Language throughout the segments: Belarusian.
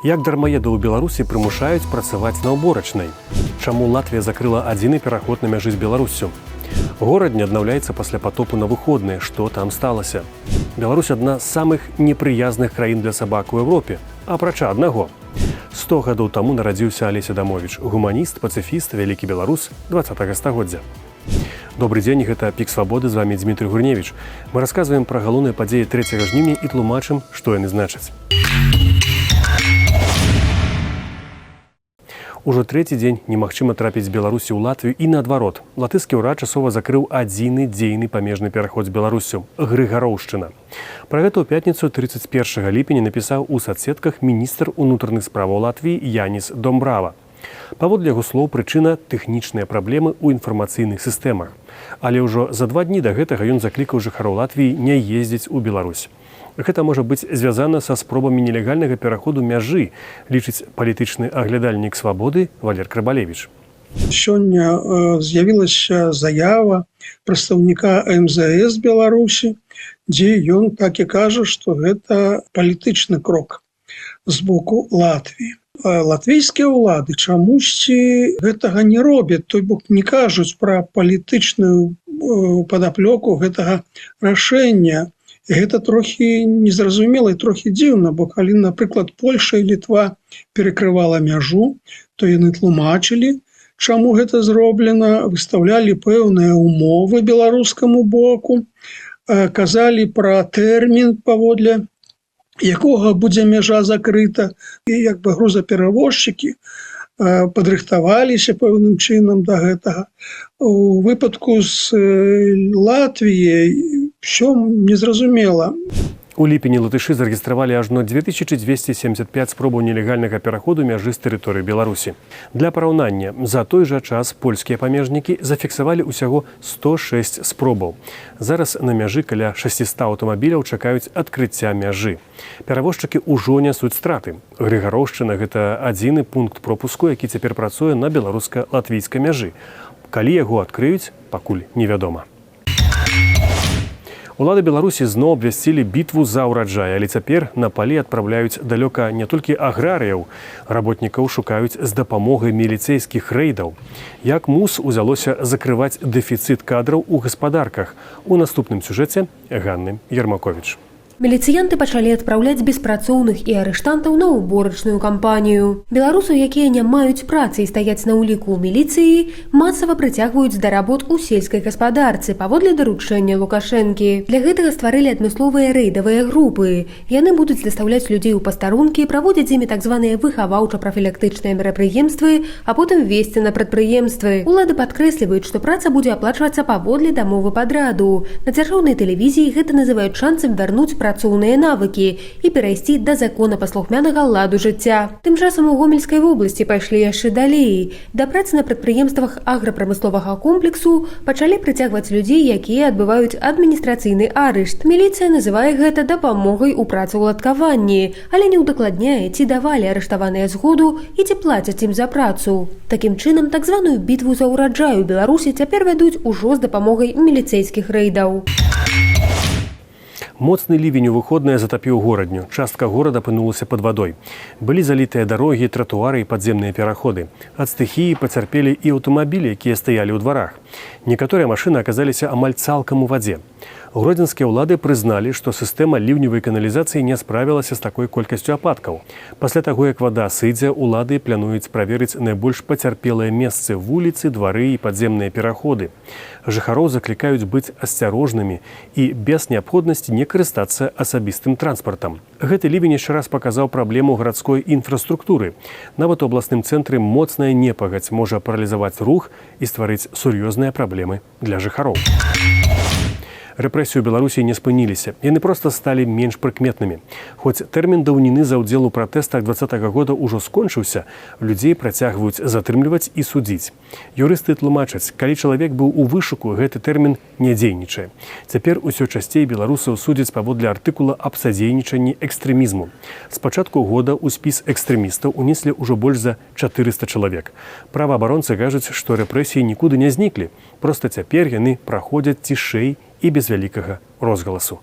Як дармаедаў у Беларусі прымушаюць працаваць на ўборачнай? Чаму Латвія закрыла адзіны пераход на мяжы з Беларуссю? Горад не аднаўляецца пасля патопу на выходныя. Што там сталася? Беларусь адна з самых непрыязных краін для сабак у Еўропе, апрача аднаго. 100 гадоў таму нарадзіўся Алесь Адамович, гуманіст, пацыфіст, вялікі беларус 20-го стагоддзя. Добрый дзень, гэта Пік Свабоды, з вами Дмітрый Гурневіч. Мы расказваем пра галоўныя падзеі 3 жніўня і тлумачым, што яны значаць. Ужо трэці дзень немагчыма трапіць з Беларусі ў Латвію і наадварот. Латышскі ўрад часова закрыў адзіны дзейны памежны пераход з Беларуссю – Грыгароўшчына. Пра гэта ў пятніцу 31 ліпеня напісаў у сацсетках міністр унутраных справаў Латвіі Яніс Домбрава. Паводле яго слоў, прычына – тэхнічныя праблемы ў інфармацыйных сістэмах. Але ўжо за 2 дні да гэтага ён заклікаў жыхароў Латвіі не ездзіць у Беларусь. Гэта можа быць звязана са спробамі нелегальнага пераходу мяжы, лічыць палітычны аглядальнік Свабоды Валер Крабалевіч. Сёння з'явілася заява прадстаўніка МЗС Беларусі, дзе ён так і кажа, што гэта палітычны крок з боку Латвіі. Латвійскія ўлады чамусьці гэтага не робяць, то бок не кажуць пра палітычную падаплёку гэтага рашэння. Гэта трохі незразумела і трохі дзіўна, бо калі, напрыклад, Польша і Літва перакрывала мяжу, то яны тлумачылі, чаму гэта зроблена, выстаўлялі пэўныя умовы беларускаму боку, казалі пра тэрмін, паводле якога будзе мяжа закрыта, і як бы грузаперавозчыкі падрыхтаваліся пэўным чынам да гэтага. У выпадку з Латвіяй ўсё незразумела. У ліпені латышы зарэгістравалі ажно 2275 спробаў нелегальнага пераходу мяжы з тэрыторыі Беларусі. Для параўнання, за той жа час польскія памежнікі зафіксавалі ўсяго 106 спробаў. Зараз на мяжы каля 600 аўтамабіляў чакаюць адкрыцця мяжы. Перавозчыкі ўжо нясуць страты. Грыгароўшчына – гэта адзіны пункт пропуску, які цяпер працуе на беларуска-латвійскай мяжы. Калі яго адкрыюць, пакуль невядома. Улады Беларусі зноў абвясцілі бітву за ўраджай, але цяпер на палі адпраўляюць далёка не толькі аграрыяў. Работнікаў шукаюць з дапамогай міліцэйскіх рэйдаў. Як МУС узялося закрываць дэфіцыт кадраў у гаспадарках? У наступным сюжэце Ганны Ермаковіч. Міліцыянты пачалі адпраўляць беспрацоўных і арыштантаў на ўборачную кампанію. Беларусаў, якія не маюць працы і стаяць на ўліку ў міліцыі, масава прыцягваюць да работ у сельскай гаспадарцы паводле даручэння Лукашэнкі. Для гэтага стварылі адмысловыя рэйдавыя групы. Яны будуць дастаўляць людзей у пастарункі, праводзяць з імі так званыя выхаваўча-прафілактычныя мерапрыемствы, а потым весці на прадпрыемствы. Улады падкрэсліваюць, што праца будзе аплачвацца паводле дамовы падраду. На дзяржаўнай тэлевізіі гэта называюць шансам вярнуць працоўныя навыкі і перайсці да законапаслухмянага ладу жыцця. Тым часам у Гомельскай вобласці пайшлі яшчэ далей. Да працы на прадпрыемствах аграпрамысловага комплексу пачалі прыцягваць людзей, якія адбываюць адміністрацыйны арышт. Міліцыя называе гэта дапамогай у працаўладкаванні, але не ўдакладняе, ці давалі арыштаваныя згоду і ці плацяць ім за працу. Такім чынам, так званую бітву за ўраджай у Беларусі цяпер вядуць ужо з дапамогай міліцэйскіх рэйдаў. Моцны лівень у выходныя затапіў горадню. Частка горада апынулася пад вадой. Былі залітыя дарогі, тратуары і падземныя пераходы. Ад стыхіі пацярпелі і аўтамабілі, якія стаялі ў дварах. Некаторыя машыны аказаліся амаль цалкам у вадзе. Гродзенскія ўлады прызналі, што сістэма ліўневай каналізацыі не справілася з такой колькасцю ападкаў. Пасля таго, як вада сыдзе, улады плануюць праверыць найбольш пацярпелыя месцы – вуліцы, двары і падземныя пераходы. Жыхароў заклікаюць быць асцярожнымі і без неабходнасці не карыстацца асабістым транспартам. Гэты лівень яшчэ раз паказаў праблему гарадской інфраструктуры. Нават у абласным цэнтры моцная непагадзь можа паралізаваць рух і стварыць сур'ёзныя праблемы для жыхароў. Рэпрэсіі ў Беларусі не спыніліся. Яны проста сталі менш прыкметнымі. Хоць тэрмін даўніны за ўдзел у пратэстах 2020 года ўжо скончыўся, людзей працягваюць затрымліваць і судзіць. Юрысты тлумачаць, калі чалавек быў у вышуку, гэты тэрмін не дзейнічае. Цяпер усё часцей беларусаў судзяць паводле артыкула аб садзейнічанні экстрэмізму. З пачатку года ў спіс экстрэмістаў унеслі ўжо больш за 400 чалавек. Праваабаронцы кажуць, што рэпрэсіі нікуды не зніклі. Проста цяпер яны праходзяць цішэй і без вялікага розгаласу.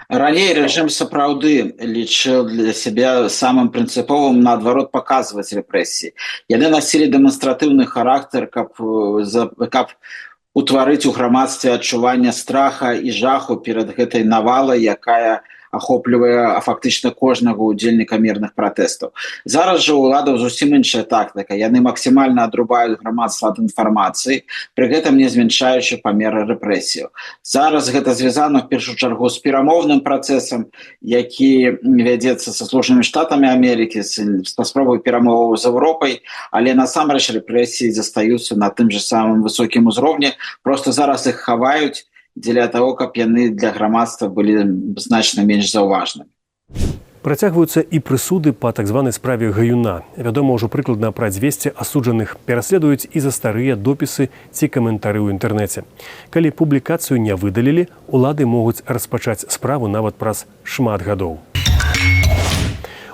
Раней рэжым сапраўды лічыў для сябе самым прынцыповым, наадварот, паказваць рэпрэсіі. Яны насілі дэманстратыўны характар, каб утварыць у грамадстве адчуванне страха і жаху перад гэтай навалай, якая ахоплівае фактычна кожнага удзельніка мірных пратэстаў. Зараз жа ў уладаў зусім іншая тактыка. Яны максімальна адрубаюць грамадства ад інфармацыі, пры гэтым не змяншаючы памеры рэпрэсіяў. Зараз гэта звязана в першую чаргу з перамоўным працэсам, які вядзецца са Злучанымі Штатамі Амерыкі, па спробай перамоваў з Еўропай, але насамрэч рэпрэсіі застаюцца на тым жа самым высокім узроўні, просто зараз іх хаваюць дзеля таго, каб яны для грамадства былі значна менш заўважнымі. Працягваюцца і прысуды па так званай справе Гаюна. Вядома, ўжо прыкладна пра 200 асуджаных пераследуюць і за старыя допісы ці каментары ў інтэрнэце. Калі публікацыю не выдалілі, улады могуць распачаць справу нават праз шмат гадоў.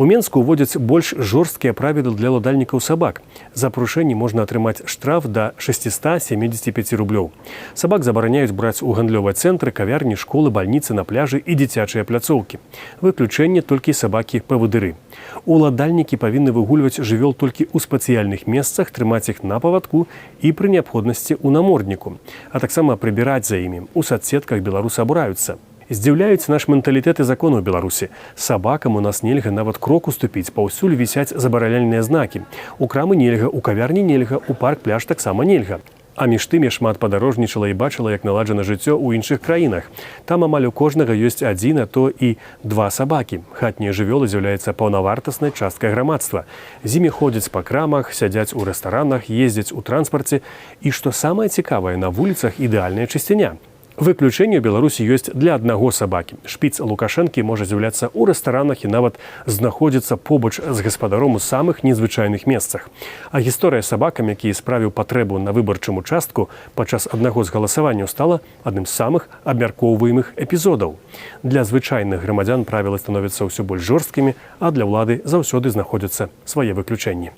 У Менску ўводзяць больш жорсткія правілы для ладальнікаў сабак. За парушэнні можна атрымаць штраф да 675 рублёў. Сабак забараняюць браць у гандлёвыя цэнтры, кавярні, школы, бальніцы, на пляжы і дзіцячыя пляцоўкі. Выключэнне толькі сабакі-павадыры. Уладальнікі павінны выгульваць жывёл толькі ў спецыяльных месцах, трымаць іх на павадку і пры неабходнасці ў намордніку, а таксама прыбіраць за імі. У садсетках беларусы абураюцца. Здзіўляюць наш менталітэт і законы ў Беларусі. Сабакам у нас нельга нават крок уступіць, паўсюль вісяць забараняльныя знакі. У крамы нельга, у кавярні нельга, у парк-пляж таксама нельга. А між тым я шмат падарожнічала і бачыла, як наладжана жыццё ў іншых краінах. Там амаль у кожнага ёсць адзін, а то і два сабакі. Хатнія жывёлы з'яўляюцца паўнавартаснай часткай грамадства. З імі ходзяць па крамах, сядзяць у рэстаранах, ездзяць у транспарце. І што самае цікавае, на вуліцах ідэальная чысціня. Выключэнне ў Беларусі ёсць для аднаго сабакі. Шпіц Лукашэнкі можа з'яўляцца ў рэстаранах і нават знаходзіцца побач з гаспадаром у самых незвычайных месцах. А гісторыя з сабакам, які справіў патрэбу на выбарчым участку падчас аднаго з галасаванняў, стала адным з самых абмяркоўваемых эпізодаў. Для звычайных грамадзян правілы становяцца ўсё больш жорсткімі, а для ўлады заўсёды знаходзяцца свае выключэнні.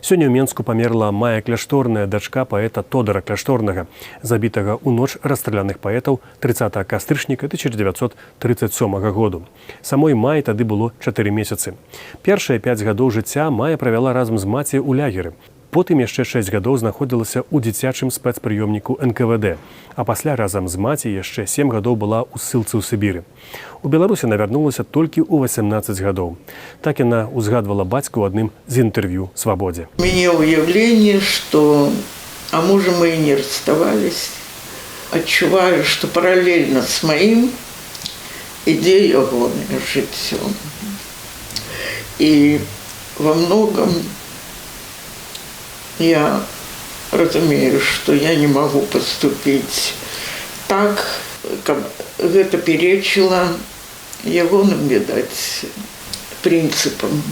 Сёння ў Менску памерла Майя Кляшторная, дачка паэта Тодара Кляшторнага, забітага ў ноч расстраляных паэтаў 30 кастрычніка 1937 году. Самой Майі тады было 4 месяцы. Першыя 5 гадоў жыцця Майя правяла разам з маці ў лягеры. Потым яшчэ 6 гадоў знаходзілася ў дзіцячым спецпрыёмніку НКВД, а пасля разам з маці яшчэ 7 гадоў была ў ссылцы ў Сібіры. У Беларусі яна вярнулася толькі ў 18 гадоў. Так яна узгадвала бацьку ў адным з інтэрв'ю «Свабодзе». У меня уявление, что, а может, мы и не расставались. Отчуваю, что параллельно с моим ідзе ягонае жыццё. И во многом я разумею, что я не могу поступить так, как гэта перечила ягоным, відаць, принципам.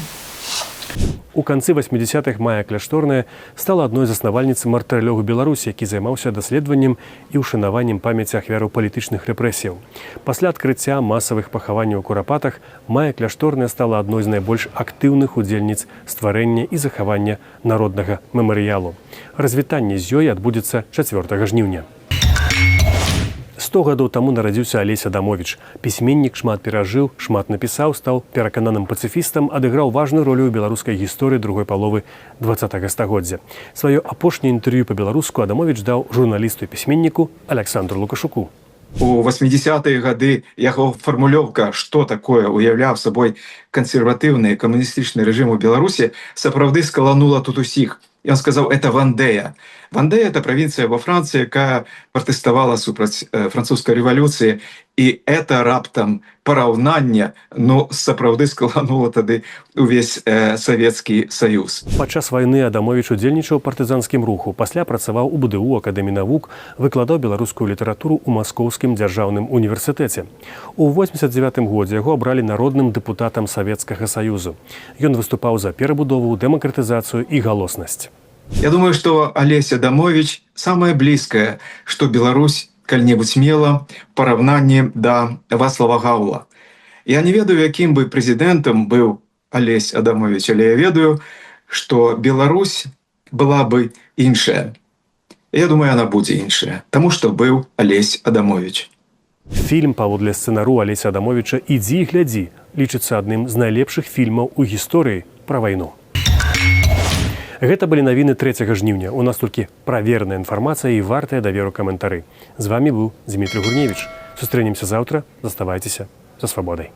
У канцы 80-х Майя Кляшторная стала адной з заснавальніц мартыралёгу Беларусі, які займаўся даследаваннем і ўшанаваннем памяці ахвяраў палітычных рэпрэсіяў. Пасля адкрыцця масавых пахаванняў у Курапатах Майя Кляшторная стала адной з найбольш актыўных удзельніц стварэння і захавання народнага мемарыялу. Развітанне з ёй адбудзецца 4 жніўня. 100 гадоў таму нарадзіўся Алесь Адамовіч. Пісьменнік шмат перажыў, шмат напісаў, стаў перакананым пацыфістам, адыграў важную ролю ў беларускай гісторыі другой паловы 20-го стагоддзя. Сваё апошняе інтэрв'ю па-беларуску Адамовіч даў журналісту і пісьменніку Александру Лукашуку. У 80-е гады яго фармулёўка, што такое уяўляў сабой кансерватыўны камуністычны рэжым у Беларусі, сапраўды скаланула тут усіх. Ён сказаў, это Вандея. Вандея – это провинция во Франции, якая протестовала супраць французской революции. И это раптам параўнанне, но сапраўды скаланула тады увесь Савецкі Саюз. Падчас вайны Адамовіч удзельнічаў у партызанскім руху, пасля працаваў у БДУ, Акадэміі навук, выкладаў беларускую літаратуру ў Маскоўскім дзяржаўным універсітэце. У 89 годзе яго абралі народным дэпутатам Савецкага Саюзу. Ён выступаў за перабудову, дэмакратызацыю і галоснасць. Я думаю, что Алесь Адамович самое близкое, что Беларусь калі-небудзь мела параўнанне да Вацлава Гаўла. Я не ведаю, якім бы прэзідэнтам быў Алесь Адамович, але я ведаю, што Беларусь была бы іншая. Я думаю, она будзе іншая, таму што быў Алесь Адамович. Фільм паводле сцэнару Алеся Адамовіча «Ідзі і глядзі» лічыцца адным з найлепшых фільмаў у гісторыі пра вайну. Гэта былі навіны 3 жніўня. У нас толькі правераная інфармацыя і вартая даверу каментары. З вамі быў Дмітрий Гурневіч. Сустрэнемся заўтра. Заставайцеся за свабодай.